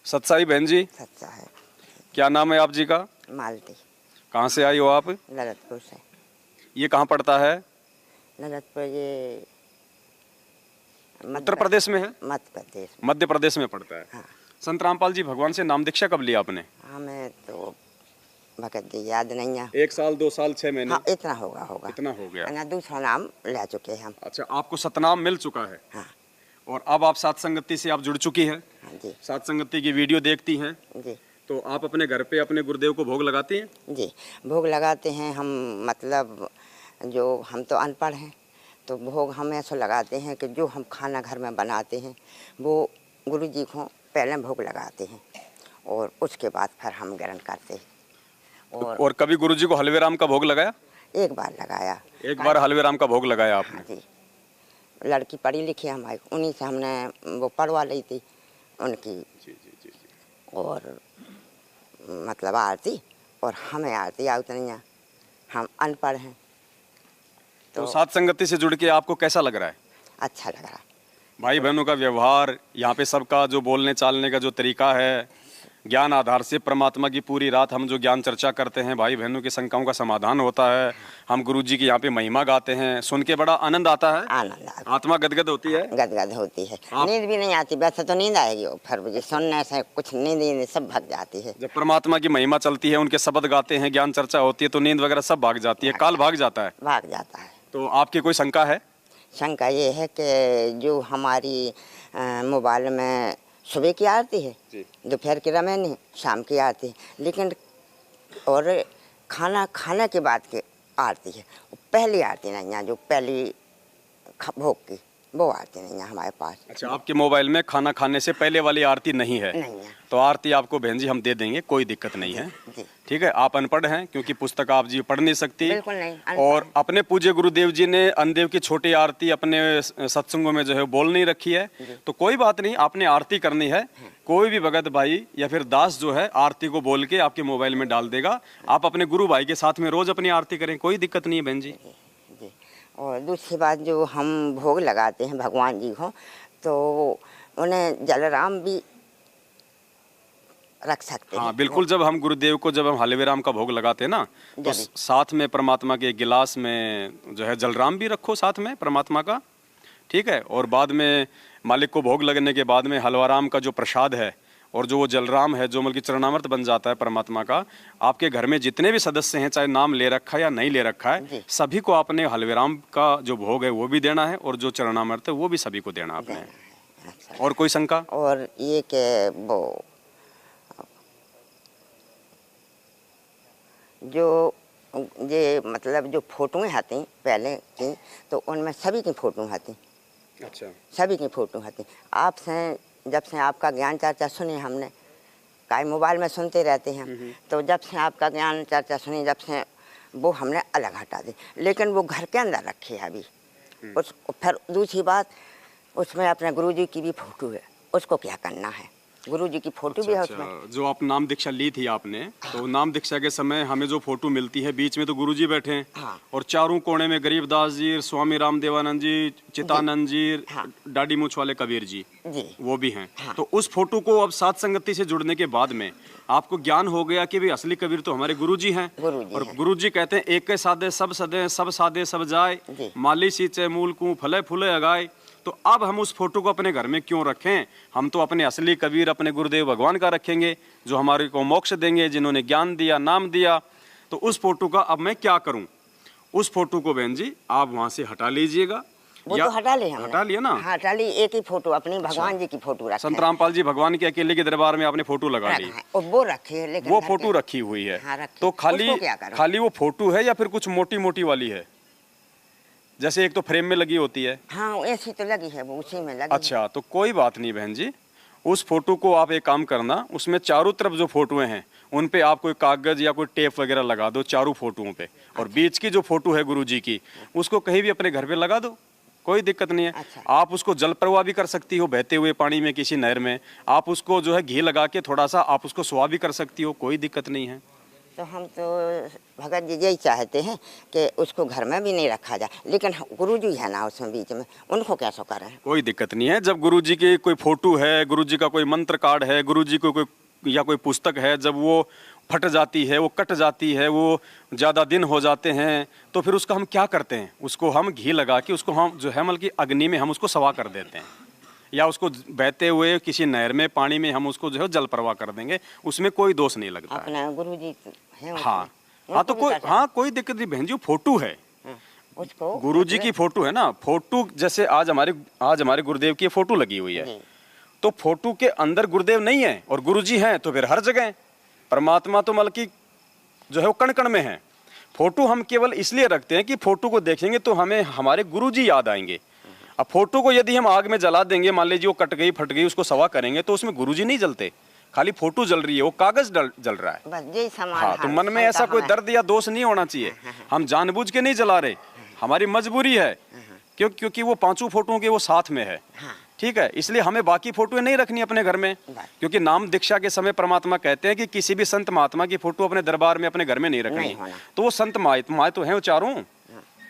सच्चा ही बहन जी? सच्चा है। क्या नाम है आप जी का? मालती। कहाँ से आई हो आप? ललितपुर से। ये कहाँ पड़ता है? ललितपुर ये उत्तर प्रदेश में है? मध्य प्रदेश। मध्य प्रदेश में पड़ता है। हाँ। संत रामपाल जी भगवान से नाम दीक्षा कब लिया आपने? हमें तो भगत जी याद नहीं है। 1 साल 2 साल 6 महीने? हाँ, इतना होगा। इतना हो गया। ना दूसरा नाम ले चुके हैं हम। अच्छा, आपको सतनाम मिल चुका है। हाँ। और अब आप सात संगति से आप जुड़ चुकी हैं? हाँ जी। सात संगति की वीडियो देखती हैं? जी। तो आप अपने घर पे अपने गुरुदेव को भोग लगाती हैं? जी, भोग लगाते हैं हम। मतलब जो हम तो अनपढ़ हैं, तो भोग हम ऐसा लगाते हैं कि जो हम खाना घर में बनाते हैं वो गुरु जी को पहले भोग लगाते हैं और उसके बाद फिर हम ग्रहण करते हैं। और कभी गुरु जी को हलवे राम का भोग लगाया? एक बार लगाया। एक बार हलवे राम का भोग लगाया आपने? हाँ जी। लड़की पढ़ी लिखी हमारी, उन्हीं से हमने वो पढ़वा ली थी उनकी। जी जी जी जी। और मतलब आरती, और हमें आरती आती नहीं है, हम अनपढ़ हैं। तो सात संगति से जुड़ के आपको कैसा लग रहा है? अच्छा लग रहा है। भाई बहनों का व्यवहार, यहाँ पे सबका जो बोलने चालने का जो तरीका है, ज्ञान आधार से परमात्मा की पूरी रात हम जो ज्ञान चर्चा करते हैं, भाई बहनों की शंकाओं का समाधान होता है, हम गुरुजी की यहाँ पे महिमा गाते हैं, सुन के बड़ा आनंद आता है। आनंद आता है। आत्मा गदगद होती है। गदगद होती है। नींद भी नहीं आती। वैसे तो नींद आएगी, फिर मुझे सुनने से कुछ नींद सब भाग जाती है। जब परमात्मा की महिमा चलती है, उनके शब्द गाते हैं, ज्ञान चर्चा होती है, तो नींद वगैरह सब भाग जाती है, काल भाग जाता है। भाग जाता है। तो आपकी कोई शंका है? शंका ये है कि जो हमारी मोबाइल में सुबह की आरती है, दोपहर की रामायण, शाम की आरती है, लेकिन और खाना खाने के बाद की आरती है, पहली आरती नहीं है। जो पहली भोग की वो आरती नहीं है हमारे पास। अच्छा, आपके मोबाइल में खाना खाने से पहले वाली आरती नहीं है? नहीं है। तो आरती आपको बहन जी हम दे देंगे, कोई दिक्कत नहीं है। ठीक है, आप अनपढ़ हैं क्योंकि पुस्तक आप जी पढ़ नहीं सकती। बिल्कुल नहीं। और अपने पूज्य गुरुदेव जी ने अन्नदेव की छोटी आरती अपने सत्संगों में जो है बोल नहीं रखी है, तो कोई बात नहीं, आपने आरती करनी है। कोई भी भगत भाई या फिर दास जो है आरती को बोल के आपके मोबाइल में डाल देगा। आप अपने गुरु भाई के साथ में रोज अपनी आरती करें, कोई दिक्कत नहीं है बहन जी। और दूसरी बात, जो हम भोग लगाते हैं भगवान जी को, तो उन्हें जलराम भी रख सकते हैं। हाँ बिल्कुल, जब हम गुरुदेव को जब हम हलवे राम का भोग लगाते हैं ना, तो साथ में परमात्मा के गिलास में जो है जलराम भी रखो साथ में परमात्मा का। ठीक है, और बाद में मालिक को भोग लगने के बाद में हलवा राम का जो प्रसाद है और जो वो जलराम है, जो मतलब चरणामृत बन जाता है परमात्मा का, आपके घर में जितने भी सदस्य हैं, चाहे नाम ले रखा है या नहीं ले रखा है, सभी को आपने हलवे राम का जो भोग है वो भी देना है, और जो चरणामृत है वो भी सभी को देना आपने। और कोई शंका? और ये कि वो जो ये मतलब जो फोटोएं आती पहले की, तो उनमें सभी की फोटो आती। अच्छा। सभी की फोटो आती। आपसे जब से आपका ज्ञान चर्चा सुनी हमने, काई मोबाइल में सुनते रहते हैं, तो जब से आपका ज्ञान चर्चा सुनी, जब से वो हमने अलग हटा दी, लेकिन वो घर के अंदर रखी है अभी। उस फिर दूसरी बात, उसमें अपने गुरुजी की भी फोटो है, उसको क्या करना है? गुरुजी की फोटो भी है उसमें। जो आप नाम दीक्षा ली थी आपने, तो नाम दीक्षा के समय हमें जो फोटो मिलती है, बीच में तो गुरुजी बैठे हैं। हाँ। और चारों कोने में गरीबदास जी, स्वामी रामदेवानंद जी, चितानंद जी, हाँ। दाढ़ी मूछ वाले कबीर जी, वो भी हैं। हाँ। तो उस फोटो को अब सात संगति से जुड़ने के बाद में आपको ज्ञान हो गया कि भाई असली कबीर तो हमारे गुरुजी हैं। और गुरुजी कहते हैं, एक के सादे सब सदे, सब सादे सब जाए, माली सींचे मूल को फले फूले अगाए। तो अब हम उस फोटो को अपने घर में क्यों रखें? हम तो अपने असली कबीर अपने गुरुदेव भगवान का रखेंगे, जो हमारे को मोक्ष देंगे, जिन्होंने ज्ञान दिया, नाम दिया। तो उस फोटो का अब मैं क्या करूं? उस फोटो को बहन जी आप वहां से हटा लीजिएगा। वो तो हटा लिया, हटा लिया ना? हाँ, हटा ली। एक ही फोटो अपनी भगवान जी की फोटो रखी। संत रामपाल जी भगवान के अकेले के दरबार में आपने फोटो लगा ली, और वो रखी है, लेकिन वो फोटो रखी हुई है। हाँ, तो खाली वो फोटो है या फिर कुछ मोटी मोटी वाली है? जैसे एक तो फ्रेम में लगी होती है। हाँ, ऐसी तो लगी है, वो उसी में लगी। अच्छा, तो कोई बात नहीं बहन जी, उस फोटो को आप एक काम करना, उसमें चारों तरफ जो फोटोएं हैं उन पे आप कोई कागज या कोई टेप वगैरह लगा दो चारों फोटोओं पे। और बीच की जो फोटो है गुरुजी की, उसको कहीं भी अपने घर पे लगा दो, कोई दिक्कत नहीं है। अच्छा। आप उसको जल प्रवाह भी कर सकती हो, बहते हुए पानी में किसी नहर में। आप उसको जो है घी लगा के थोड़ा सा आप उसको सुहा भी कर सकती हो, कोई दिक्कत नहीं है। तो हम तो भगत जी यही चाहते हैं कि उसको घर में भी नहीं रखा जाए, लेकिन गुरुजी है ना उसमें बीच में, उनको कैसे करें? कोई दिक्कत नहीं है। जब गुरुजी की कोई फोटो है, गुरुजी का कोई मंत्र कार्ड है, गुरुजी को कोई या कोई पुस्तक है, जब वो फट जाती है, वो कट जाती है, वो ज़्यादा दिन हो जाते हैं, तो फिर उसका हम क्या करते हैं? उसको हम घी लगा के उसको हम जो है मतलब कि अग्नि में हम उसको सवा कर देते हैं, या उसको बहते हुए किसी नहर में पानी में हम उसको जो है जल प्रवाह कर देंगे, उसमें कोई दोष नहीं लगता है। अपना गुरुजी है उसमें, हाँ हाँ, तो उनको भी कोई दिक्कत नहीं बहन जी, फोटो है, उसको गुरुजी की फोटो है ना। फोटो जैसे आज हमारे गुरुदेव की फोटो लगी हुई है, जी। तो फोटो के अंदर गुरुदेव नहीं है और गुरुजी हैं, तो फिर हर जगह है। परमात्मा तो मतलब कि जो है वो कण कण में है। फोटो हम केवल इसलिए रखते हैं कि फोटो को देखेंगे तो हमें हमारे गुरुजी याद आएंगे। अब फोटो को यदि हम आग में जला देंगे, मान लीजिए वो कट गई फट गई, उसको सवा करेंगे, तो उसमें गुरुजी नहीं जलते, खाली फोटो जल रही है, वो कागज जल रहा है। बस यही समान। हाँ, तो मन में ऐसा कोई दर्द या दोष नहीं होना चाहिए। हम जानबूझ के नहीं जला रहे, हमारी मजबूरी है, क्योंकि वो पांचों फोटों के वो साथ में है, ठीक है। इसलिए हमें बाकी फोटो नहीं रखनी अपने घर में, क्योंकि नाम दीक्षा के समय परमात्मा कहते हैं कि किसी भी संत महात्मा की फोटो अपने दरबार में अपने घर में नहीं रखनी। तो वो संत महात्मा तो हैं वो चारों,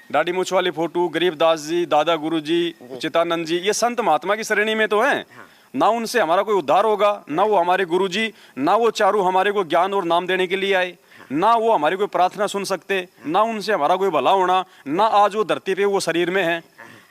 दाढ़ी मूछ वाली फोटो, गरीबदास जी, दादा गुरु जी, चितानंद जी, ये संत महात्मा की श्रेणी में तो हैं। ना उनसे हमारा कोई उद्धार होगा, ना वो हमारे गुरुजी, ना वो चारों हमारे को ज्ञान और नाम देने के लिए आए, ना वो हमारी कोई प्रार्थना सुन सकते, ना उनसे हमारा कोई भला होना, ना आज वो धरती पे वो शरीर में है।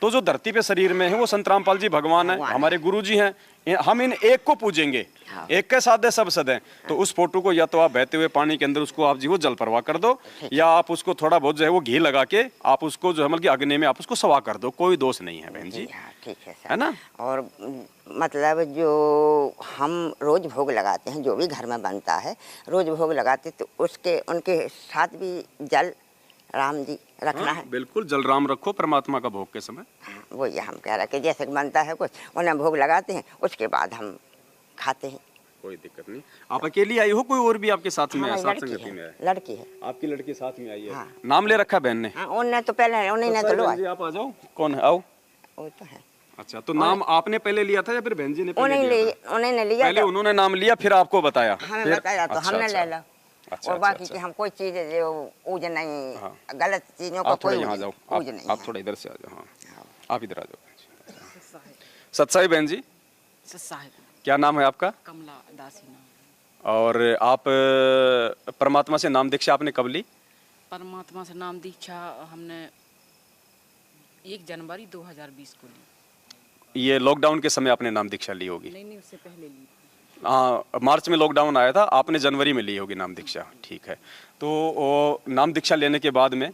तो जो धरती पे शरीर में है वो संत रामपाल जी भगवान है, हमारे गुरुजी हैं। हम इन एक को पूजेंगे, एक के साथ सब सद हैं। तो उस फोटो को या तो आप बहते हुए पानी के अंदर उसको आप जी वो जल प्रवाह कर दो, या आप उसको थोड़ा बहुत जो है वो घी लगा के आप उसको जो है मतलब कि अग्नि में आप उसको सवा कर दो, कोई दोष नहीं है बहन जी, ठीक है सर। है ना। और मतलब जो हम रोज भोग लगाते हैं, जो भी घर में बनता है रोज भोग लगाते, तो उसके उनके साथ भी जल राम जी रखना है। बिल्कुल, जल राम रखो परमात्मा का भोग के समय। वो ये हम कह रहे हैं कि जैसे बनता है कुछ, उन्हें भोग लगाते हैं, उसके बाद हम खाते हैं। कोई दिक्कत नहीं। आप अकेली आई हो, कोई और भी आपके साथ में है? साथ लड़की संगति में है, है? लड़की है। आपकी लड़की साथ में आई है। हाँ। नाम ले रखा बहन ने? हाँ, उन्हें तो पहले उन्हीं ने तो लो। जी आप आ जाओ, कौन है? आओ। वो तो है। अच्छा, तो नाम आपने पहले लिया था या फिर बहन जी ने पहले लिया था? उन्होंने लिया, पहले उन्होंने नाम लिया फिर आपको बताया? हमें बताया तो हमने ले ला। अच्छा, और बाकी कि हम कोई चीज जो ऊज नहीं, गलत चीजों का आप कोई थोड़ा यहाँ जाओ, ऊज नहीं। आप थोड़ा इधर से आ जाओ। हाँ, आप इधर आ जाओ। सत्साई बहन जी, क्या नाम है आपका? कमला दासी नाम। और आप परमात्मा से नाम दीक्षा आपने कब ली? परमात्मा से नाम दीक्षा हमने 1 जनवरी 2020 को ली। ये लॉकडाउन के समय आपने नाम दीक्षा ली होगी? नहीं, उससे पहले ली। हाँ, मार्च में लॉकडाउन आया था, आपने जनवरी में ली होगी नाम दीक्षा, ठीक है। तो वो नाम दीक्षा लेने के बाद में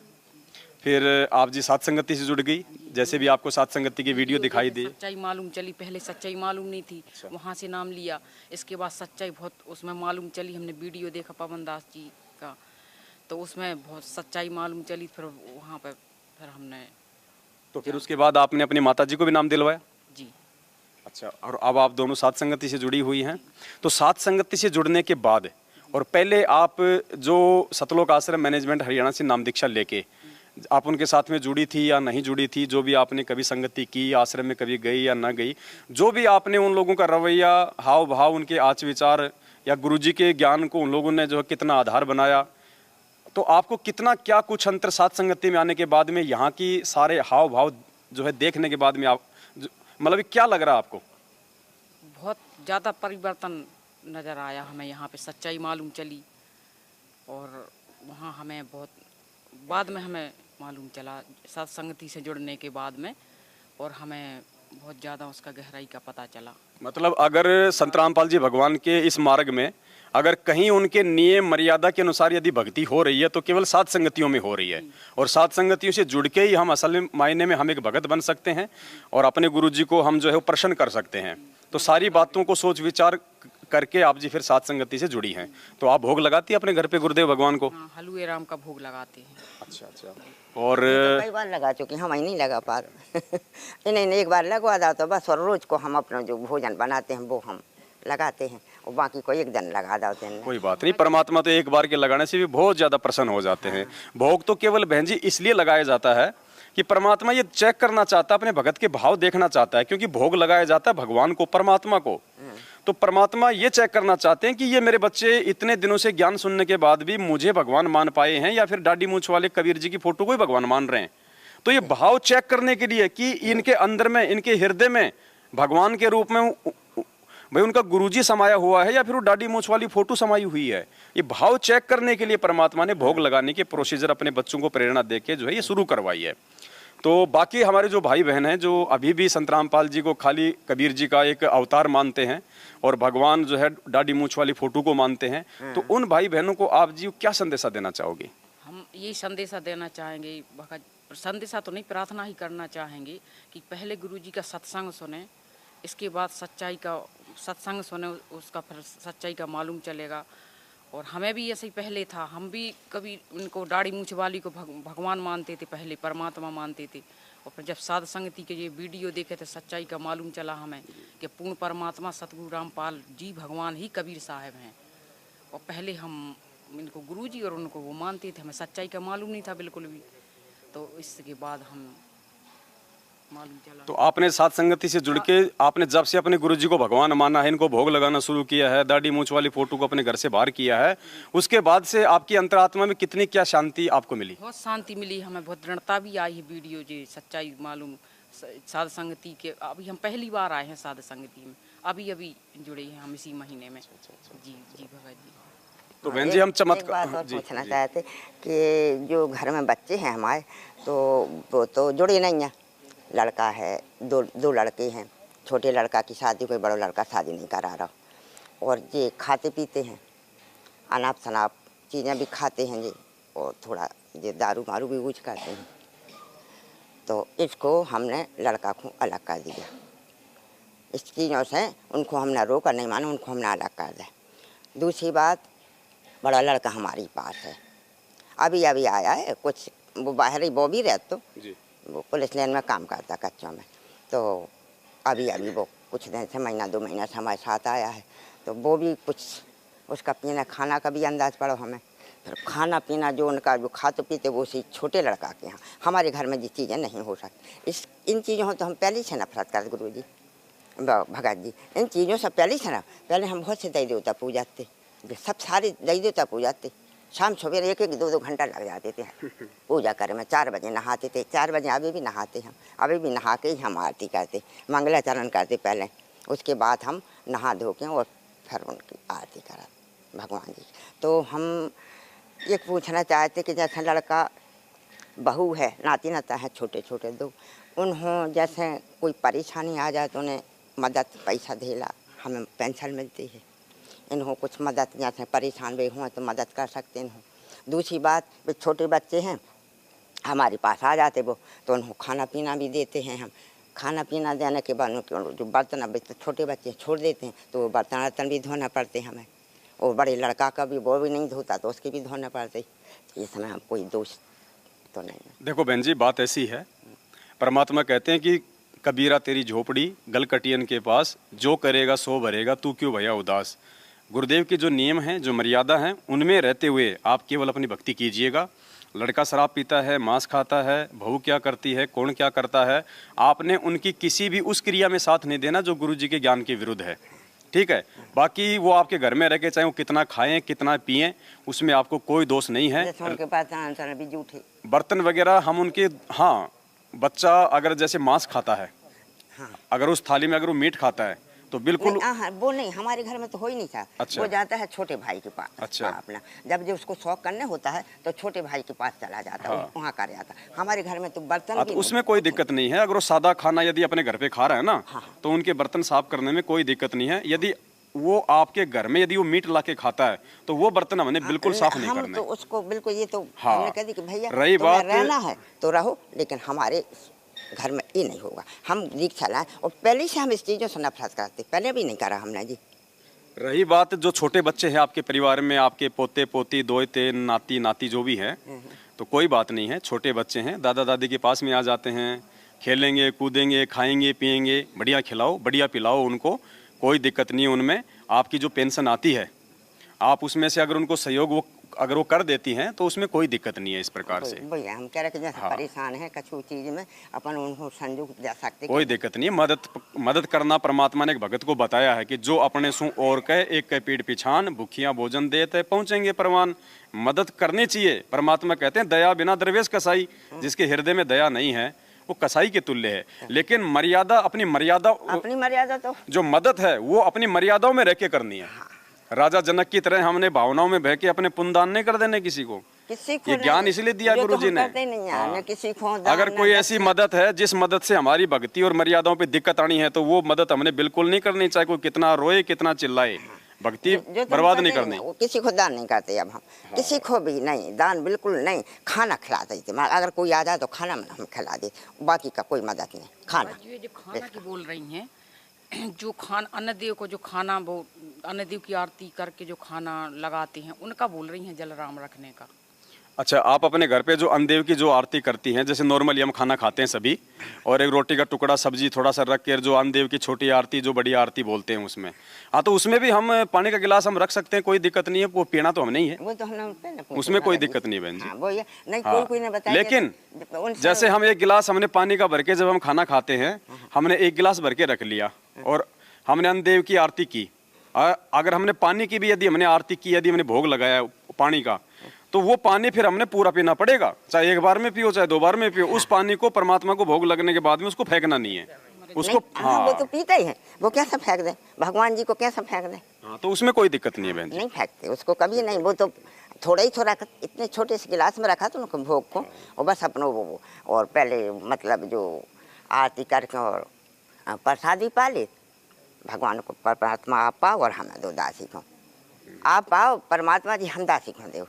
फिर आप जी सात संगति से जुड़ गई, जैसे भी आपको सात संगति की वीडियो दिखाई दी। सच्चाई मालूम चली, पहले सच्चाई मालूम नहीं थी, वहाँ से नाम लिया। इसके बाद सच्चाई बहुत उसमें मालूम चली, हमने वीडियो देखा पवन दास जी का, तो उसमें बहुत सच्चाई मालूम चली। फिर वहाँ पर फिर हमने, तो फिर उसके बाद आपने अपनी माता जी को भी नाम दिलवाया? जी। अच्छा, और अब आप दोनों सात संगति से जुड़ी हुई हैं। तो सात संगति से जुड़ने के बाद और पहले आप जो सतलोक आश्रम मैनेजमेंट हरियाणा से नाम दीक्षा लेके आप उनके साथ में जुड़ी थी या नहीं जुड़ी थी, जो भी आपने कभी संगति की, आश्रम में कभी गई या ना गई, जो भी आपने उन लोगों का रवैया, हाव भाव, उनके आच विचार या गुरुजी के ज्ञान को उन लोगों ने जो है कितना आधार बनाया, तो आपको कितना क्या कुछ अंतर सात संगति में आने के बाद में यहाँ की सारे हाव भाव जो है देखने के बाद में आप मतलब क्या लग रहा है आपको? बहुत ज़्यादा परिवर्तन नज़र आया हमें, यहाँ पे सच्चाई मालूम चली। और वहाँ हमें बहुत बाद में हमें मालूम चला सात संगति से जुड़ने के बाद में, और हमें बहुत ज़्यादा उसका गहराई का पता चला। मतलब अगर संत रामपाल जी भगवान के इस मार्ग में अगर कहीं उनके नियम मर्यादा के अनुसार यदि भक्ति हो रही है तो केवल सात संगतियों में हो रही है, और सात संगतियों से जुड़ के ही हम असल मायने में हम एक भगत बन सकते हैं और अपने गुरुजी को हम जो है वो प्रसन्न कर सकते हैं। तो सारी बातों को सोच विचार करके आप जी फिर सात संगति से जुड़ी हैं। तो आप भोग लगाती है अपने घर पे गुरुदेव भगवान को? हाँ, हलवे राम का भोग लगाते हैं। अच्छा अच्छा। और तो कई बार लगा चुकी, हम नहीं लगा पा रहे नहीं, एक बार लगवा दो तो बस, और रोज को हम अपना जो भोजन बनाते हैं वो हम लगाते हैं, और बाकी को एक दिन लगा देते हैं। कोई बात नहीं, परमात्मा तो एक बार के लगाने से भी बहुत ज्यादा प्रसन्न हो जाते हैं। भोग तो केवल बहन जी इसलिए लगाया जाता है कि परमात्मा ये चेक करना चाहता है, अपने भगत के भाव देखना चाहता है, क्योंकि भोग लगाया जाता है भगवान को, परमात्मा को। तो परमात्मा ये चेक करना चाहते हैं कि ये मेरे बच्चे इतने दिनों से ज्ञान सुनने के बाद भी मुझे भगवान मान पाए हैं या फिर दाढ़ी मूंछ वाले कबीर जी की फोटो को ही भगवान मान रहे हैं। तो ये भाव चेक करने के लिए कि इनके अंदर में, इनके हृदय में भगवान के रूप में भाई उनका गुरुजी समाया हुआ है या फिर वो दाढ़ी मूंछ वाली फोटो समाई हुई है। ये भाव चेक करने के लिए परमात्मा ने भोग लगाने की प्रोसीजर अपने बच्चों को प्रेरणा देके जो है ये शुरू करवाई है। तो बाकी हमारे जो भाई बहन हैं जो अभी भी संत रामपाल जी को खाली कबीर जी का एक अवतार मानते हैं और भगवान जो है दाढ़ी मूंछ वाली फोटो को मानते हैं, तो उन भाई बहनों को आप जी क्या संदेशा देना चाहोगे? हम ये संदेशा देना चाहेंगे, संदेशा तो नहीं, प्रार्थना ही करना चाहेंगे कि पहले गुरुजी का सत्संग सुने, इसके बाद सच्चाई का सत्संग सुने, उसका फिर सच्चाई का मालूम चलेगा। और हमें भी ऐसे ही पहले था, हम भी कभी उनको दाढ़ी मूंछ वाली को भगवान मानते थे, पहले परमात्मा मानते थे। और फिर जब साध संगति के ये वीडियो देखे थे, सच्चाई का मालूम चला हमें कि पूर्ण परमात्मा सतगुरु रामपाल जी भगवान ही कबीर साहब हैं। और पहले हम इनको गुरुजी और उनको वो मानते थे, हमें सच्चाई का मालूम नहीं था बिल्कुल भी। तो इसके बाद हम मालूम चला। तो आपने साथ संगति से जुड़ के आपने जब से अपने गुरुजी को भगवान माना है, इनको भोग लगाना शुरू किया है, दाढ़ी मूंछ वाली फोटो को अपने घर से बाहर किया है, उसके बाद से आपकी अंतरात्मा में कितनी क्या शांति आपको मिली? बहुत शांति मिली, हमें बहुत दृढ़ता भी आई है। वीडियो जी सच्चाई मालूम साध संगति के, अभी हम पहली बार आए हैं साध संगति में, अभी जुड़े हैं हम इसी महीने में। जी जी भगत जी। तो बहन जी हम एक चमत्कार बात और पूछना चाहते कि जो घर में बच्चे हैं हमारे, तो वो तो जुड़े नहीं हैं। लड़का है, दो लड़के हैं, छोटे लड़का की शादी, कोई बड़ा लड़का शादी नहीं करा रहा। और ये खाते पीते हैं, अनाप शनाप चीज़ें भी खाते हैं जी, और थोड़ा ये दारू मारू भी यूज करते हैं। तो इसको हमने लड़का को अलग कर दिया। इस चीज़ों से उनको हमने रोका नहीं, माना उनको हमने अलग कर दिया। दूसरी बात, बड़ा लड़का हमारे पास है, अभी आया है, कुछ वो बाहर ही वो भी रहता, तो वो पुलिस लाइन में काम करता कच्चों में। तो अभी वो कुछ दिन से, महीना 2 महीना से हमारे साथ आया है। तो वो भी कुछ उसका पीना खाना का भी अंदाज़ पड़ो हमें। फिर खाना पीना जो उनका जो खाते पीते वो उसी छोटे लड़का के यहाँ, हमारे घर में ये चीज़ें नहीं हो सकती। इन चीज़ों तो हम पहले से नफरत करते गुरु जी, भगत जी, इन चीज़ों से पहले से ना, पहले हम बहुत से देवी देवता पूजाते, सब सारे देवी देवता पूजाते। शाम सवेरे 1-2 घंटा लग जाते थे पूजा करे में। 4 बजे नहाते थे, 4 बजे अभी भी नहाते हम, अभी भी नहा के ही हम आरती करते, मंगलाचरण करते पहले, उसके बाद हम नहा धो के और फिर उनकी आरती करा भगवान जी। तो हम ये पूछना चाहते कि जैसे लड़का बहू है, नाती नाता है छोटे छोटे 2, उन्हों जैसे कोई परेशानी आ जाए तो उन्हें मदद पैसा देला, हमें पेंशन मिलती है। इन्हों कुछ मदद जैसे परेशान भी हुए तो मदद कर सकते हैं। दूसरी बात, वे छोटे बच्चे हैं हमारे पास आ जाते वो, तो उन्हों खाना पीना भी देते हैं हम। खाना पीना देने के बाद जो बर्तन, अब तो छोटे बच्चे छोड़ देते हैं तो वो बर्तन भी धोना पड़ते हमें। और बड़े लड़का का भी वो भी नहीं धोता तो उसके भी धोना पड़ते। इसमें हम कोई दोष तो नहीं। देखो बहन जी, बात ऐसी है, परमात्मा कहते हैं कि कबीरा तेरी झोपड़ी गलकटियन के पास, जो करेगा सो भरेगा, तू क्यों भैया उदास। गुरुदेव के जो नियम हैं, जो मर्यादा हैं, उनमें रहते हुए आप केवल अपनी भक्ति कीजिएगा। लड़का शराब पीता है, मांस खाता है, बहू क्या करती है, कौन क्या करता है, आपने उनकी किसी भी उस क्रिया में साथ नहीं देना जो गुरु जी के ज्ञान के विरुद्ध है। ठीक है, बाकी वो आपके घर में रह के चाहे वो कितना खाएं कितना पिएं, उसमें आपको कोई दोष नहीं है। उनके पास भी जूठे बर्तन वगैरह हम उनके, हाँ, बच्चा अगर जैसे मांस खाता है, हाँ, अगर उस थाली में अगर वो मीट खाता है तो बिल्कुल वो नहीं, हमारे घर में तो हो ही नहीं था। अच्छा। वो जाता है छोटे भाई के पास। अच्छा। अपना जब जो उसको शौक करने होता है तो छोटे भाई के पास चला जाता है, हाँ। वहाँ कर जाता। हमारे घर में तो बर्तन तो भी उसमें कोई दिक्कत नहीं है। अगर वो सादा खाना यदि अपने घर पे खा रहा है ना, हाँ। तो उनके बर्तन साफ करने में कोई दिक्कत नहीं है। यदि वो आपके घर में यदि वो मीट ला के खाता है तो वो बर्तन हमने बिल्कुल साफ नहीं करने। तो उसको बिल्कुल, ये तो हाँ। हमने कह दी कि भैया रही बात रहना है तो रहो, लेकिन हमारे घर में ये नहीं होगा। हम दीक्षा लाए और पहले से हम इस चीज़ों से नफरत करते, पहले भी नहीं करा हमने जी। रही बात जो छोटे बच्चे हैं आपके परिवार में, आपके पोते पोती दोते नाती नाती जो भी है, तो कोई बात नहीं है, छोटे बच्चे हैं, दादा दादी के पास में आ जाते हैं, खेलेंगे कूदेंगे खाएंगे पिएंगे, बढ़िया खिलाओ बढ़िया पिलाओ उनको, कोई दिक्कत नहीं है उनमें। आपकी जो पेंशन आती है आप उसमें से अगर उनको सहयोग वो अगर वो कर देती हैं तो उसमें कोई दिक्कत नहीं है इस प्रकार से। भैया हम कह रहे कि जैसे परेशान है कछु चीज में अपन उनको संजोग दे सकते, कोई दिक्कत नहीं है। मदद करना परमात्मा ने एक भगत को बताया है कि जो अपने सु और कहे एक के पीठ पिछान, भूखियां भोजन देते पहुंचेंगे परवान। मदद करनी चाहिए। परमात्मा कहते हैं दया बिना दरवेश कसाई। जिसके हृदय में दया नहीं है वो कसाई के तुल्य है। लेकिन मर्यादा, अपनी मर्यादा तो जो मदद है वो अपनी मर्यादाओं में रह के करनी है। राजा जनक की तरह हमने भावनाओं में बह के अपने पुण्यदान नहीं कर देने किसी को। ये ज्ञान इसलिए दिया गुरु जी ने। किसी को अगर कोई ऐसी मदद है जिस मदद से हमारी भक्ति और मर्यादाओं पे दिक्कत आनी है तो वो मदद हमने बिल्कुल नहीं करनी, चाहे कोई कितना रोए कितना चिल्लाए। भक्ति बर्बाद नहीं करनी। किसी को दान नहीं करते अब हम, किसी को भी नहीं दान, बिल्कुल नहीं। खाना खिला देते, अगर कोई आ जाए तो खाना हम खिला दे, बाकी का कोई मदद नहीं। खाना जो खाना की बोल रही हैं, जो अन्नदेव को जो खाना, वो अन्नदेव की आरती करके जो खाना लगाते हैं उनका बोल रही हैं जलराम रखने का। अच्छा, आप अपने घर पे जो अन्नदेव की जो आरती करती हैं, जैसे नॉर्मली हम खाना खाते हैं सभी, और एक रोटी का टुकड़ा सब्जी थोड़ा सा रख के जो अन्नदेव की छोटी आरती जो बड़ी आरती बोलते हैं उसमें, हाँ तो उसमें भी हम पानी का गिलास हम रख सकते हैं, कोई दिक्कत नहीं है। वो पीना तो हम नहीं है, वो तो हमने उसमें कोई दिक्कत नहीं बहन जी। वो ये नहीं, कोई ने बताया। लेकिन जैसे हम एक गिलास हमने पानी का भर के जब हम खाना खाते हैं, हमने एक गिलास भर के रख लिया और हमने अन्नदेव की आरती की। अगर हमने पानी की भी यदि हमने आरती की, यदि हमने भोग लगाया पानी का, तो वो पानी फिर हमने पूरा पीना पड़ेगा। चाहे एक बार में पियो चाहे 2 बार में पियो, उस पानी को परमात्मा को भोग लगने के बाद में उसको फेंकना नहीं है उसको। हाँ, वो तो पीते ही है, वो कैसे फेंक दे, भगवान जी को कैसे फेंक दे। हाँ, तो उसमें कोई दिक्कत नहीं है बहन जी। नहीं फेंकते उसको कभी नहीं, वो तो थोड़ा ही थोड़ा इतने छोटे से गिलास में रखा था उनको भोग को, और बस अपनों वो और पहले मतलब जो आरती करके और प्रसाद भी पा ले। भगवान को परमात्मा आप पाओ और हमें दो दासी को आप पाओ, परमात्मा जी हम दासी को दो।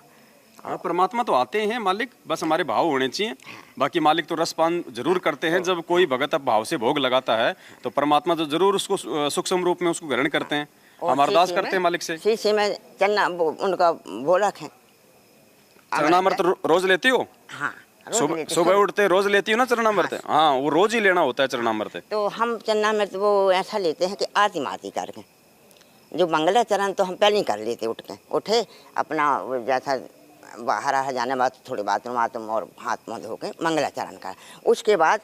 हाँ, परमात्मा तो आते हैं मालिक, बस हमारे भाव होने चाहिए। बाकी मालिक तो रसपान जरूर करते हैं। जब कोई भगत भाव से भोग लगाता है तो परमात्मा तो जरूर उसको सूक्ष्म रूप में उसको ग्रहण करते हैं। हम अरदास करते हैं मालिक से। शीशे में चलना उनका भोलक है। चरणामृत रोज लेती हो? हाँ, सुबह उठते रोज लेती हो ना चरणामृत? हाँ, वो रोज ही लेना होता है चरणामृत। तो हम चरणामृत वो ऐसा लेते हैं कि आरती मारती करके, जो मंगलाचरण तो हम पहले ही कर लेते, उठे अपना जैसा बाहर आ जाने बाद थोड़े बाथरूम और हाथ मुँह धो के मंगलाचरण कर। उसके बाद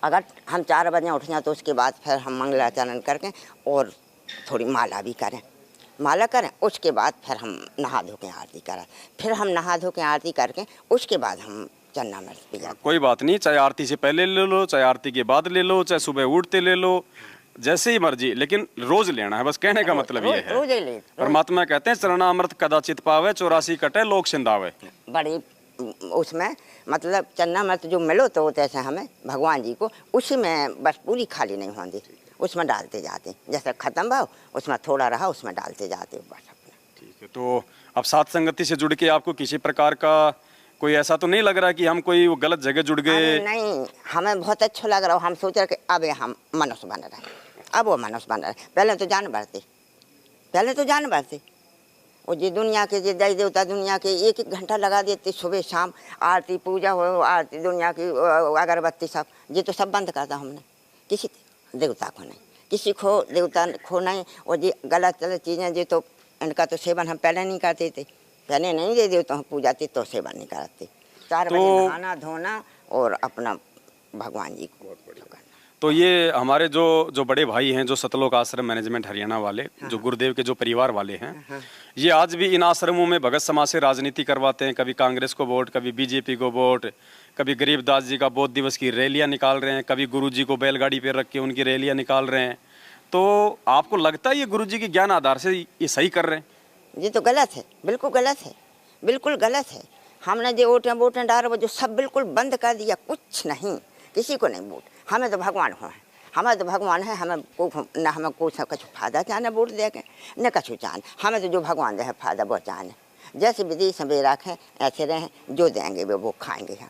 अगर हम 4 बजे उठ जाए तो उसके बाद फिर हम मंगलाचरण करके और थोड़ी माला भी करें, उसके बाद फिर हम नहा धो के आरती करें। फिर हम नहा धो के आरती करके उसके बाद हम चरणामृत पी जाते। कोई बात नहीं, चाहे आरती से पहले ले लो, चाहे आरती के बाद ले लो, चाहे सुबह उठते ले लो, जैसे ही मर्जी, लेकिन रोज लेना है। बस कहने का मतलब ये है। रोज ले। परमात्मा कहते हैं चरणामृत कदाचित पावे, 84 कटे लोक सिंधावे। बड़ी उसमें मतलब चरणामृत जो मिलो तो जैसे हमें भगवान जी को उसी में बस पूरी खाली नहीं होती, उसमें डालते जाते, जैसे खत्म भाव उसमें थोड़ा रहा उसमें डालते जाते बस अपने। ठीक है, तो अब सात संगति से जुड़ के आपको किसी प्रकार का कोई ऐसा तो नहीं लग रहा कि हम कोई गलत जगह जुड़ गए? नहीं, हमें बहुत अच्छा लग रहा है। हम सोच रहे कि अब हम मनुष्य बन रहे हैं, अब वो मनुष्य बन रहे हैं। पहले तो जानवर थे, और ये दुनिया के ये देवी देवता दुनिया के 1-1 घंटा लगा देते, सुबह शाम आरती पूजा हो, आरती दुनिया की अगरबत्ती सब, ये तो सब बंद करता हमने। किसी देवता को नहीं, किसी को देवता को नहीं, और ये गलत चीज़ें ये तो इनका तो सेवन हम पहले नहीं करते थे, पहले नहीं दे देवता हम पूजा थे तो सेवन नहीं करते। 4 बजे नहाना धोना और अपना भगवान जी को करना। तो ये हमारे जो बड़े भाई हैं, जो सतलोक आश्रम मैनेजमेंट हरियाणा वाले, जो गुरुदेव के जो परिवार वाले हैं, ये आज भी इन आश्रमों में भगत समाज से राजनीति करवाते हैं। कभी कांग्रेस को वोट, कभी बीजेपी को वोट, कभी गरीबदास जी का बौद्ध दिवस की रैलियां निकाल रहे हैं, कभी गुरु जी को बैलगाड़ी पर रख के उनकी रैलियां निकाल रहे हैं। तो आपको लगता है ये गुरु जी के ज्ञान आधार से ये सही कर रहे हैं? ये तो गलत है, बिल्कुल गलत है, बिल्कुल गलत है। हमने जो वोटें डाल वो जो सब बिल्कुल बंद कर दिया, कुछ नहीं, किसी को नहीं वोट। हमें तो भगवान हो है, हमें तो भगवान है, हमें न हमें कुछ फायदा चाहना वोट दे के न कछु चाहना। हमें तो जो भगवान दे है फायदा वो चाहना, जैसे विधि से रखें ऐसे रहें, जो देंगे वो खाएंगे हम।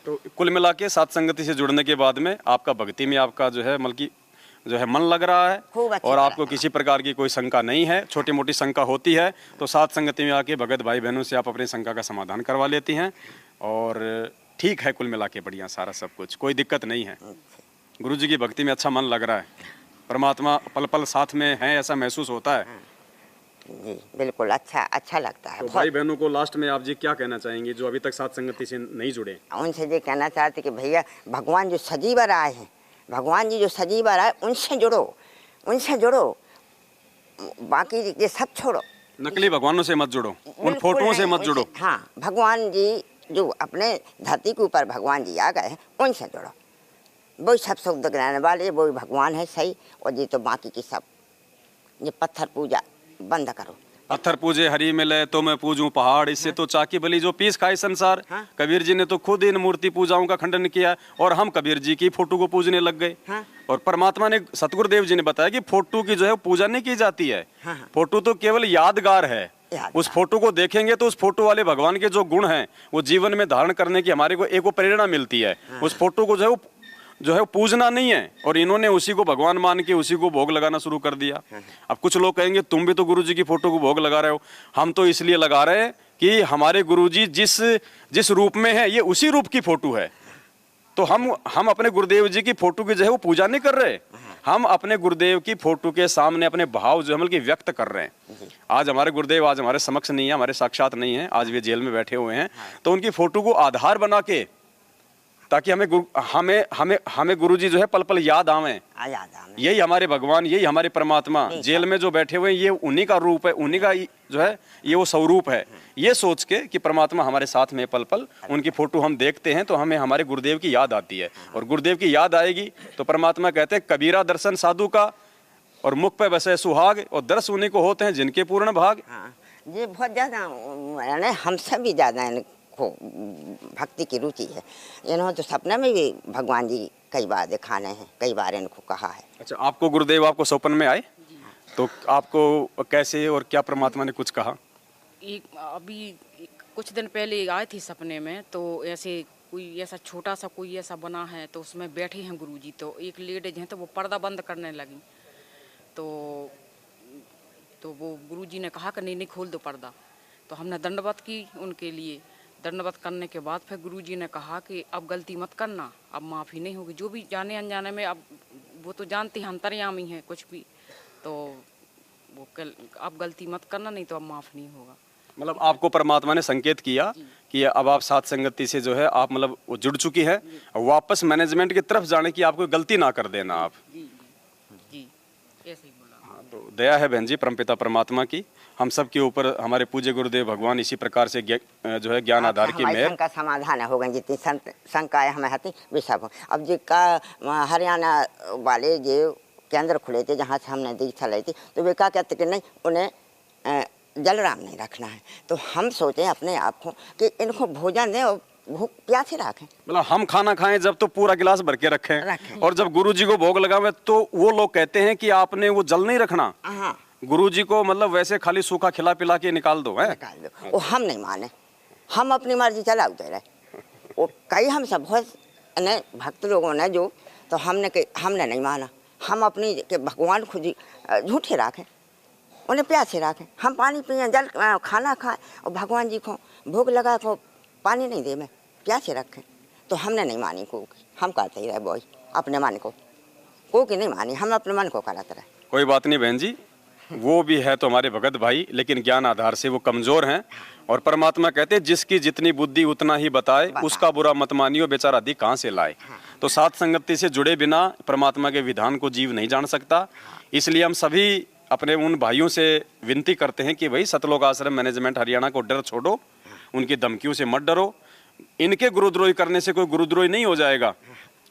तो कुल मिला के सात संगति से जुड़ने के बाद में आपका भक्ति में आपका जो है मन लग रहा है, और आपको किसी प्रकार की कोई शंका नहीं है। छोटी मोटी शंका होती है तो सात संगति में आके भगत भाई बहनों से आप अपनी शंका का समाधान करवा लेती हैं, और ठीक है कुल मिला के बढ़िया सारा सब कुछ, कोई दिक्कत नहीं है। गुरु जी की भक्ति में अच्छा मन लग रहा है, परमात्मा पल पल साथ में है ऐसा महसूस होता है। जी बिल्कुल अच्छा लगता है तो बहुत। भाई बहनों को लास्ट में आप जी क्या कहना चाहेंगे जो अभी तक साथ संगति से नहीं जुड़े? उनसे ये कहना चाहते कि भैया भगवान जो सजीवर आए हैं, भगवान जी जो सजीवर आए उनसे जुड़ो, बाकी ये सब छोड़ो। नकली भगवानों से मत जुड़ो, उन बिल्कुल फोटोओं से नहीं, मत जुड़ो। हाँ, भगवान जी जो अपने धरती के ऊपर भगवान जी आ गए हैं उनसे जुड़ो, वही सब सुख दिलाने वाले वही भगवान है सही। और ये तो बाकी की सब ये पत्थर पूजा बंद करो। पत्थर पूजे हरी मिले तो मैं पूजूं पहाड़, इससे तो चाकी बली जो पीस खाए संसार। हाँ। कबीर जी ने तो खुद इन मूर्ति पूजाओं का खंडन किया और हम कबीर जी की फोटो को पूजने लग गए। हाँ। और परमात्मा ने सतगुरुदेव जी ने बताया कि फोटो की जो है पूजा नहीं की जाती है। हाँ, हाँ। फोटो तो केवल यादगार है। यादगार। उस फोटो को देखेंगे तो उस फोटो वाले भगवान के जो गुण हैं वो जीवन में धारण करने की हमारे को एक वो प्रेरणा मिलती है। उस फोटो को जो है वो पूजना नहीं है और इन्होंने उसी को भगवान मान के उसी को भोग लगाना शुरू कर दिया। अब कुछ लोग कहेंगे तुम भी तो गुरुजी की फोटो को भोग लगा रहे हो। हम तो इसलिए लगा रहे हैं कि हमारे गुरुजी जिस रूप में है ये उसी रूप की फोटो है। तो हम अपने गुरुदेव जी की फोटो की जो है वो पूजा नहीं कर रहे, हम अपने गुरुदेव की फोटो के सामने अपने भाव जो है मतलब कि व्यक्त कर रहे हैं। आज हमारे गुरुदेव आज हमारे समक्ष नहीं है, हमारे साक्षात नहीं है, आज वे जेल में बैठे हुए हैं। तो उनकी फोटो को आधार बना के ताकि हमें गुरुजी जो है पल पल याद आवे। यही हमारे भगवान, यही हमारे परमात्मा जेल में जो बैठे हुए हैं ये उन्हीं का रूप है, उन्हीं का जो है ये वो स्वरूप है। ये सोच के कि परमात्मा हमारे साथ में पल पल उनकी फोटो हम देखते हैं तो हमें हमारे गुरुदेव की याद आती है। और गुरुदेव की याद आएगी तो परमात्मा कहते हैं कबीरा दर्शन साधु का और मुख पे बसे सुहाग, और दर्श उन्हीं को होते हैं जिनके पूर्ण भाग। हाँ, ये बहुत ज़्यादा हमसे भी ज़्यादा इनको भक्ति की रुचि है। इन्होंने तो सपने में भी भगवान जी कई बार दिखाने हैं, कई बार इनको कहा है। अच्छा, आपको गुरुदेव आपको स्वप्न में आए तो आपको कैसे और क्या परमात्मा ने कुछ कहा? कुछ दिन पहले आए थे सपने में, तो ऐसे कोई ऐसा छोटा सा कोई ऐसा बना है तो उसमें बैठे हैं गुरुजी। तो एक लेडीज हैं तो वो पर्दा बंद करने लगी, तो वो गुरुजी ने कहा कि नहीं खोल दो पर्दा। तो हमने दंडवत की उनके लिए। दंडवत करने के बाद फिर गुरुजी ने कहा कि अब गलती मत करना, अब माफ़ी नहीं होगी। जो भी जाने अनजाने में, अब वो तो जानते हैं अंतर्यामी हैं कुछ भी, तो वो अब गलती मत करना, नहीं तो अब माफ़ नहीं होगा। मतलब आपको परमात्मा ने संकेत किया कि अब आप साथ संगति से जो है आप मतलब वो जुड़ चुकी है, वापस मैनेजमेंट की तरफ जाने की आपको गलती ना कर देना आप। जी ऐसे ही बोला। हाँ, तो दया है बहन जी परमपिता परमात्मा की हम सब के ऊपर, हमारे पूज्य गुरुदेव भगवान इसी प्रकार से जो है ज्ञान आधार की मेहर का समाधान हो गए। जितनी शंकाएं हमें आती वे सब। अब जिसका हरियाणा वाले जो केंद्र खुले थे जहाँ से हमने दीक्षा ली थी, तो वे क्या कहते कि नहीं उन्हें जलराम नहीं रखना है। तो हम सोचे अपने आप को कि इनको भोजन दें और भूख प्यासे रखें। मतलब हम खाना खाएं जब तो पूरा गिलास भर के रखें। और जब गुरुजी को भोग लगावे तो वो लोग कहते हैं कि आपने वो जल नहीं रखना। हाँ, गुरुजी को मतलब वैसे खाली सूखा खिला पिला के निकाल दो है। वो हम नहीं माने, हम अपनी मर्जी चलाते रहे। वो कई हम सब बहुत भक्त लोगों ने जो, तो हमने नहीं माना। हम अपनी के भगवान खुद ही झूठे रखें, उन्हें प्यासे रखें। हम पानी पिए, जल खाना खाएं और भगवान जी को भोग लगा को पानी नहीं दे में प्यासे रखें। तो हमने नहीं मानी को, हम करते ही रहे बोई अपने मन को की नहीं मानी, हम अपने मन को कराते रहे। कोई बात नहीं बहन जी, वो भी है तो हमारे भगत भाई, लेकिन ज्ञान आधार से वो कमजोर हैं। और परमात्मा कहते हैं जिसकी जितनी बुद्धि उतना ही बताए, उसका बुरा मत मानियो बेचारा अधिक कहाँ से लाए। तो साथ संगति से जुड़े बिना परमात्मा के विधान को जीव नहीं जान सकता। इसलिए हम सभी अपने उन भाइयों से विनती करते हैं कि भाई सतलोक आश्रम मैनेजमेंट हरियाणा को डर छोड़ो, उनकी धमकियों से मत डरो। इनके गुरुद्रोही करने से कोई गुरुद्रोही नहीं हो जाएगा।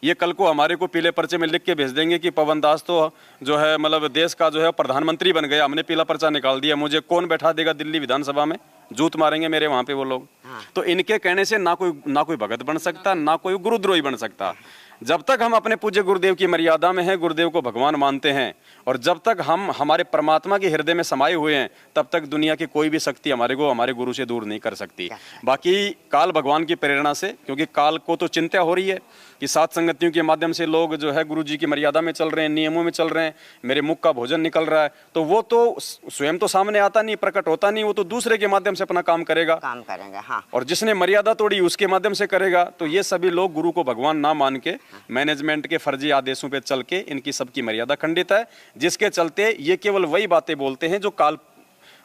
ये कल को हमारे को पीले पर्चे में लिख के भेज देंगे कि पवन दास तो जो है मतलब देश का जो है प्रधानमंत्री बन गया, हमने पीला पर्चा निकाल दिया, मुझे कौन बैठा देगा दिल्ली विधानसभा में, जूत मारेंगे मेरे वहाँ पे वो लोग। तो इनके कहने से ना कोई भगत बन सकता, ना कोई गुरुद्रोही बन सकता। जब तक हम अपने पूज्य गुरुदेव की मर्यादा में हैं, गुरुदेव को भगवान मानते हैं, और जब तक हम हमारे परमात्मा के हृदय में समाये हुए हैं, तब तक दुनिया की कोई भी शक्ति हमारे गुरु से दूर नहीं कर सकती। बाकी काल भगवान की प्रेरणा से, क्योंकि काल को तो चिंता हो रही है कि सात संगतियों के माध्यम से लोग जो है गुरु जी की मर्यादा में चल रहे हैं, नियमों में चल रहे हैं, मेरे मुख का भोजन निकल रहा है, तो वो तो स्वयं तो सामने आता नहीं, प्रकट होता नहीं, वो तो दूसरे के माध्यम से अपना काम करेंगे। हाँ। और जिसने मर्यादा तोड़ी उसके माध्यम से करेगा। तो ये सभी लोग गुरु को भगवान ना मान के मैनेजमेंट के फर्जी आदेशों पे चल के इनकी सबकी मर्यादा खंडित है, जिसके चलते ये केवल वही बातें बोलते हैं जो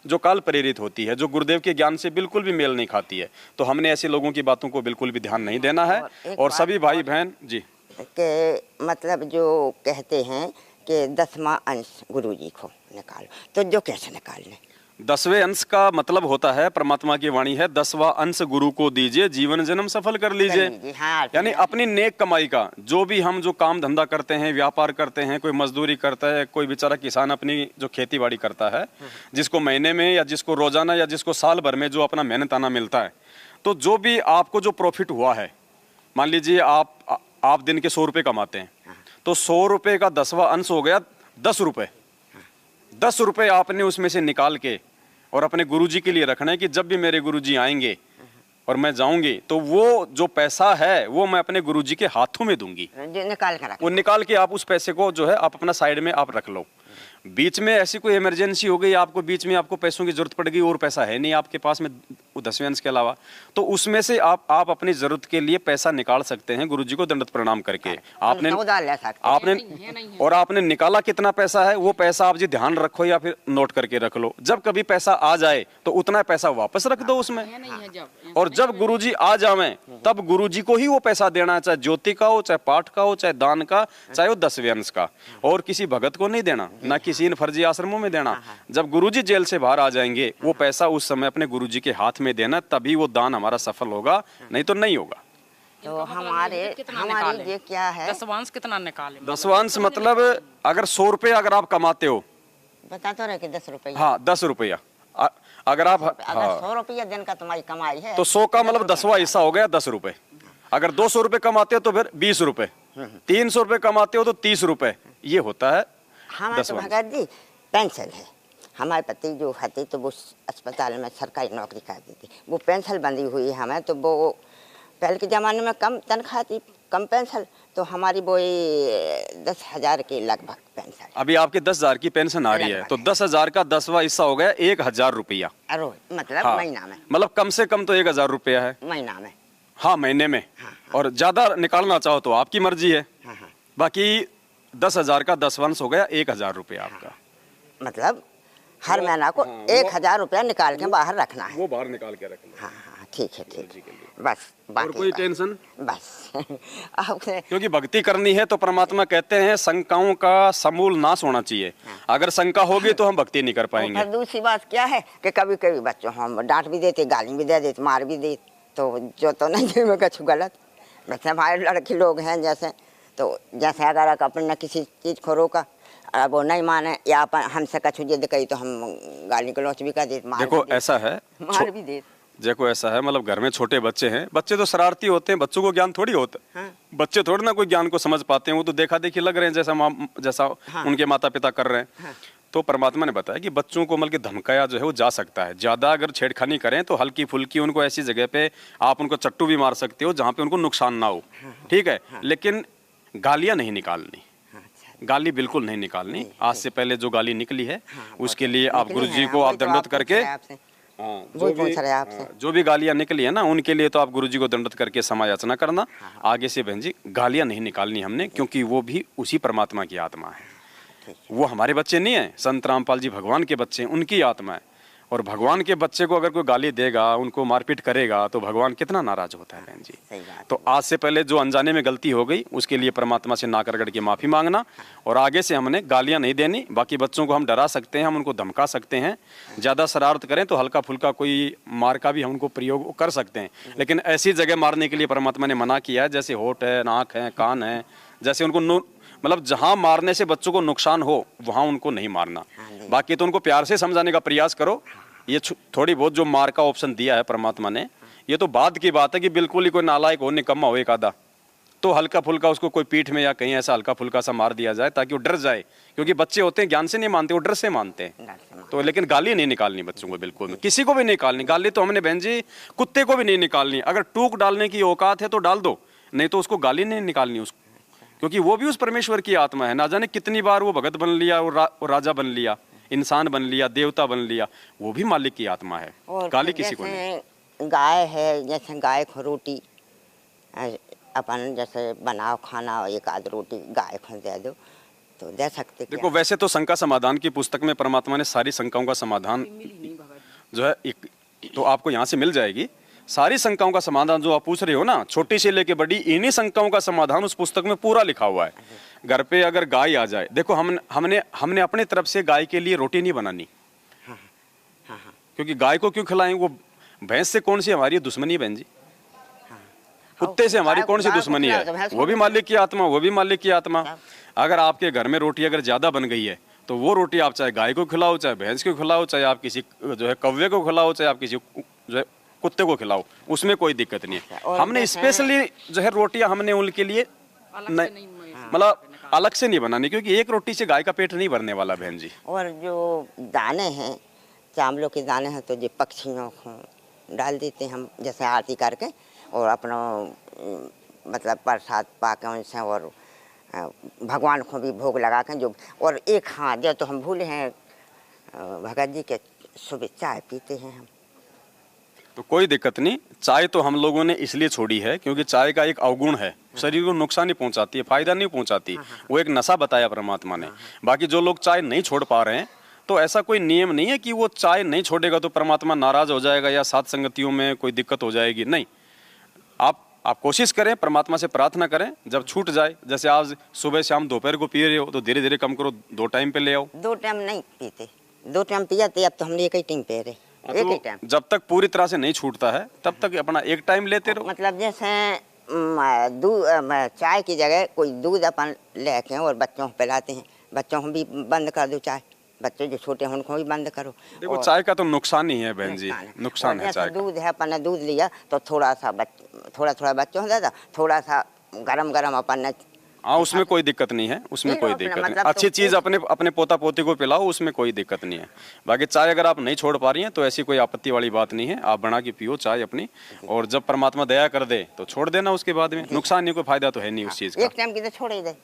जो काल प्रेरित होती है, जो गुरुदेव के ज्ञान से बिल्कुल भी मेल नहीं खाती है। तो हमने ऐसे लोगों की बातों को बिल्कुल भी ध्यान नहीं देना है। और सभी भाई बहन जी के मतलब जो कहते हैं कि 10वां अंश गुरुजी को निकालो, तो जो कैसे निकालने? 10वें अंश का मतलब होता है, परमात्मा की वाणी है, 10वां अंश गुरु को दीजिए, जीवन जन्म सफल कर लीजिए। हाँ, यानी अपनी नेक कमाई का जो भी हम जो काम धंधा करते हैं, व्यापार करते हैं, कोई मजदूरी करता है, कोई बेचारा किसान अपनी जो खेती बाड़ी करता है, जिसको महीने में या जिसको रोजाना या जिसको साल भर में जो अपना मेहनताना मिलता है, तो जो भी आपको जो प्रॉफिट हुआ है, मान लीजिए आप दिन के 100 रुपये कमाते हैं, तो 100 रुपये का 10वां अंश हो गया 10 रुपये। 10 रुपये आपने उसमें से निकाल के और अपने गुरुजी के लिए रखना है कि जब भी मेरे गुरुजी आएंगे और मैं जाऊंगी तो वो जो पैसा है वो मैं अपने गुरुजी के हाथों में दूंगी। जो निकाल कर वो निकाल के आप उस पैसे को जो है आप अपना साइड में आप रख लो। बीच में ऐसी कोई इमरजेंसी हो गई, आपको बीच में आपको पैसों की जरूरत पड़ गई और पैसा है नहीं आपके पास में 10वें अंश के अलावा, तो उसमें से आप अपनी जरूरत के लिए पैसा निकाल सकते हैं गुरुजी को दंडवत प्रणाम करके। आपने और आपने निकाला कितना पैसा है, वो पैसा आप जी ध्यान रखो या फिर नोट करके रख लो। जब कभी पैसा आ जाए तो उतना पैसा वापस रख दो उसमें, और जब गुरुजी आ जावे तब गुरुजी को ही वो पैसा देना है, चाहे ज्योति का हो, चाहे पाठ का हो, चाहे दान का, चाहे वो 10वें अंश का, और किसी भगत को नहीं देना, ना किसी इन फर्जी आश्रमों में देना। जब गुरुजी जेल से बाहर आ जाएंगे वो पैसा उस समय अपने गुरुजी के हाथ में देना, तभी वो दान हमारा सफल होगा, नहीं तो नहीं होगा। तो हमारे ये क्या है, 10वां अंश कितना निकाले? 10वां अंश मतलब अगर 100 रुपये अगर आप कमाते हो, बता तो रहे कि 10 रुपये, हाँ 10 रुपया, अगर आप अगर 100 रुपया दिन का तुम्हारी कमाई है तो 100 का मतलब 10वां हिस्सा हो गया 10 रुपए। अगर 200 रुपये कमाते हो तो फिर 20 रुपए, 300 रुपये कमाते हो तो 30 रुपए, ये होता है। हमारे तो भगत जी पेंशन है, हमारे पति जो हती तो वो अस्पताल में सरकारी नौकरी करती थी, वो पेंशन बंधी हुई है हमें, तो वो पहले के ज़माने में कम तनख्वाह थी, कम पेंशन, तो हमारी वो 10,000 के लगभग पेंशन। अभी आपके 10,000 की पेंशन आ रही है, तो 10,000 का 10वां हिस्सा हो गया 1,000 रुपया, मतलब हाँ, महीना में, मतलब कम से कम तो 1,000 रुपया है महीना में, हाँ महीने में। और ज्यादा निकालना चाहो तो आपकी मर्जी है। बाकी 10,000 का 10वां अंश हो गया 1,000 रुपया आपका, मतलब हर महीना को 1,000 रुपया निकाल के बाहर रखना है, वो बाहर निकाल के रखना। हाँ हाँ ठीक है, ठीक है, बस और कोई टेंशन बस आपसे, क्योंकि भक्ति करनी है तो परमात्मा कहते हैं शंकाओं का समूल नाश होना चाहिए। अगर शंका होगी तो हम भक्ति नहीं कर पाएंगे। और दूसरी बात क्या है कि कभी कभी बच्चों हम डांट भी देते, गाली भी दे देते, मार भी देते, तो जो तो नहीं में कुछ गलत, वैसे हमारे लड़के लोग हैं जैसे, तो जैसे अगर अपने किसी चीज़ को रोका, अब वो नहीं माने या हमसे कछ जिद कही तो हम गाली गलौच भी कर देते, देखो ऐसा है, मार भी देते। देखो ऐसा है, मतलब घर में छोटे बच्चे हैं, बच्चे तो शरारती होते हैं, बच्चों को ज्ञान थोड़ी होता है। हाँ। बच्चे थोड़ी ना कोई ज्ञान को समझ पाते हैं, वो तो देखा देखी लग रहे हैं जैसा हाँ। उनके माता पिता कर रहे हैं। हाँ। तो परमात्मा ने बताया कि बच्चों को मतलब धमकाया जो है वो जा सकता है, ज्यादा अगर छेड़खानी करें तो हल्की फुल्की उनको ऐसी जगह पे आप उनको चट्टू भी मार सकते हो जहाँ पे उनको नुकसान ना हो, ठीक है, लेकिन गालियां नहीं निकालनी, गाली बिल्कुल नहीं निकालनी। आज से पहले जो गाली निकली है उसके लिए आप गुरुजी को आप दंडवत करके, जो भी गालियां निकली है ना उनके लिए तो आप गुरुजी को दंडवत करके क्षमा याचना करना। आगे से बहन जी गालियां नहीं निकालनी हमने, क्योंकि वो भी उसी परमात्मा की आत्मा है, वो हमारे बच्चे नहीं है, संत रामपाल जी भगवान के बच्चे हैं, उनकी आत्मा है। और भगवान के बच्चे को अगर कोई गाली देगा, उनको मारपीट करेगा तो भगवान कितना नाराज होता है बहन जी। तो आज से पहले जो अनजाने में गलती हो गई उसके लिए परमात्मा से नाक रगड़ के माफी मांगना, और आगे से हमने गालियां नहीं देनी। बाकी बच्चों को हम डरा सकते हैं, हम उनको धमका सकते हैं, ज्यादा शरारत करें तो हल्का फुल्का कोई मार का भी हम उनको प्रयोग कर सकते हैं, लेकिन ऐसी जगह मारने के लिए परमात्मा ने मना किया है, जैसे होठ है, नाक है, कान है, जैसे उनको मतलब जहां मारने से बच्चों को नुकसान हो वहां उनको नहीं मारना। बाकी तो उनको प्यार से समझाने का प्रयास करो। ये थोड़ी बहुत जो मार का ऑप्शन दिया है परमात्मा ने, ये तो बाद की बात है कि बिल्कुल ही कोई नालायक हो, निकम्मा हो एक आधा, तो हल्का फुल्का उसको कोई पीठ में या कहीं ऐसा हल्का फुल्का सा मार दिया जाए ताकि वो डर जाए, क्योंकि बच्चे होते हैं ज्ञान से नहीं मानते, वो डर से मानते हैं। तो लेकिन गाली नहीं निकालनी बच्चों को, बिल्कुल किसी को भी नहीं निकालनी गाली। तो हमने बहन जी कुत्ते को भी नहीं निकालनी, अगर टूक डालने की औकात है तो डाल दो, नहीं तो उसको गाली नहीं निकालनी उसको, क्योंकि वो भी उस परमेश्वर की आत्मा है। ना जाने कितनी बार वो भगत बन लिया, वो राजा बन लिया, इंसान बन लिया, देवता बन लिया, वो भी मालिक की आत्मा है। गाली किसी को नहीं। गाय है, जैसे गाय को रोटी अपन जैसे बनाओ खाना, एक आध रोटी गाय को दे दो तो दे सकते। देखो वैसे तो शंका समाधान की पुस्तक में परमात्मा ने सारी शंकाओं का समाधान जो है एक तो आपको यहाँ से मिल जाएगी। सारी शंकाओं का समाधान जो आप पूछ रहे हो ना, छोटी से लेके बड़ी, इन्हीं शंकाओं का समाधान उस पुस्तक में पूरा लिखा हुआ है। घर पे अगर गाय आ जाए, देखो हमने अपने तरफ से गाय के लिए रोटी नहीं बनानी, क्योंकि गाय को क्यों खिलाएं? वो भैंस से कौन सी हमारी दुश्मनी है बहन जी? कुत्ते से हमारी कौन सी दुश्मनी है? वो भी मालिक की आत्मा, वो भी मालिक की आत्मा। अगर आपके घर में रोटी अगर ज्यादा बन गई है तो वो रोटी आप चाहे गाय को खिलाओ, चाहे भैंस को खिलाओ, चाहे आप किसी जो है कौवे को खिलाओ, चाहे आप किसी जो है कुत्ते को खिलाओ, उसमें कोई दिक्कत नहीं है। हमने स्पेशली जो है रोटियां हमने उनके लिए मतलब अलग से नहीं बनानी, क्योंकि एक रोटी से गाय का पेट नहीं भरने वाला बहन जी। और जो दाने हैं, चावलों के दाने हैं, तो ये पक्षियों को डाल देते हैं हम, जैसे आरती करके और अपना मतलब प्रसाद पाके उनसे, और भगवान को भी भोग लगा के जो। और एक हाँ, जो तो हम भूले हैं, भगत जी के सुबह चाय पीते हैं हम। तो कोई दिक्कत नहीं, चाय तो हम लोगों ने इसलिए छोड़ी है क्योंकि चाय का एक अवगुण है, शरीर को नुकसान नहीं पहुंचाती है, फायदा नहीं पहुंचाती, वो एक नशा बताया परमात्मा ने। बाकी जो लोग चाय नहीं छोड़ पा रहे हैं, तो ऐसा कोई नियम नहीं है कि वो चाय नहीं छोड़ेगा तो परमात्मा नाराज हो जाएगा या सात संगतियों में कोई दिक्कत हो जाएगी, नहीं। आप कोशिश करें, परमात्मा से प्रार्थना करें, जब छूट जाए, जैसे आज सुबह शाम दोपहर को पी रहे हो तो धीरे धीरे कम करो, 2 टाइम पे ले आओ। 2 टाइम नहीं पीते, 2 टाइम पिया थे, अब तो हम एक ही टाइम पे रहे, एक ही टाइम। जब तक पूरी तरह से नहीं छूटता है तब तक अपना एक टाइम लेते रहो। मतलब जैसे दूध, चाय की जगह कोई दूध अपन लेके और बच्चों को पिलाते हैं, बच्चों को भी बंद कर दो चाय, बच्चे जो छोटे हैं उनको भी बंद करो। देखो चाय का तो नुकसान ही है बहन जी, नुकसान है चाय का। दूध है, अपन ने दूध लिया तो थोड़ा थोड़ा बच्चों को देता, थोड़ा सा गरम गरम अपन ने। हाँ, उसमें कोई दिक्कत नहीं है, उसमें कोई दिक्कत नहीं। अच्छी चीज अपने पोता पोती को पिलाओ, उसमें कोई दिक्कत नहीं है। बाकी चाय अगर आप नहीं छोड़ पा रही हैं तो ऐसी कोई आपत्ति वाली बात नहीं है, आप बना के पियो चाय अपनी, और जब परमात्मा दया कर दे तो छोड़ देना, उसके बाद में नुकसान नहीं, कोई फायदा तो है नहीं उस चीज का। एक टाइम की तो छोड़ ही दे,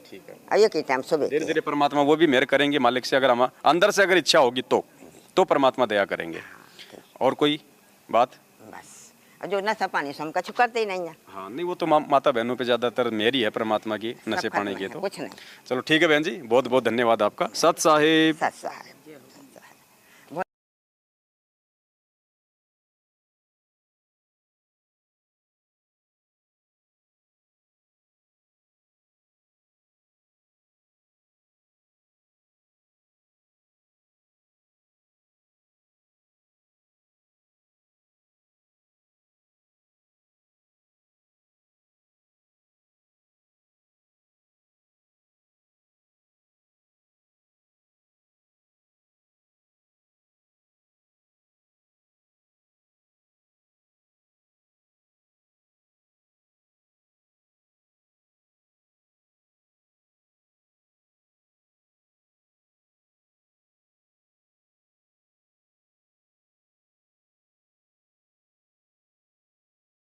ठीक है, एक ही टाइम सुबह। धीरे धीरे परमात्मा वो भी मेहर करेंगे मालिक से, अगर हम अंदर से अगर इच्छा होगी तो परमात्मा दया करेंगे। और कोई बात? बस जो नशा पानी से हम कछु करते ही नहीं है। हाँ नहीं, वो तो माता बहनों पे ज्यादातर मेरी है परमात्मा की, नशे पानी की तो। कुछ नहीं। चलो ठीक है बहन जी, बहुत बहुत धन्यवाद आपका। सत साहिब। सत साहिब।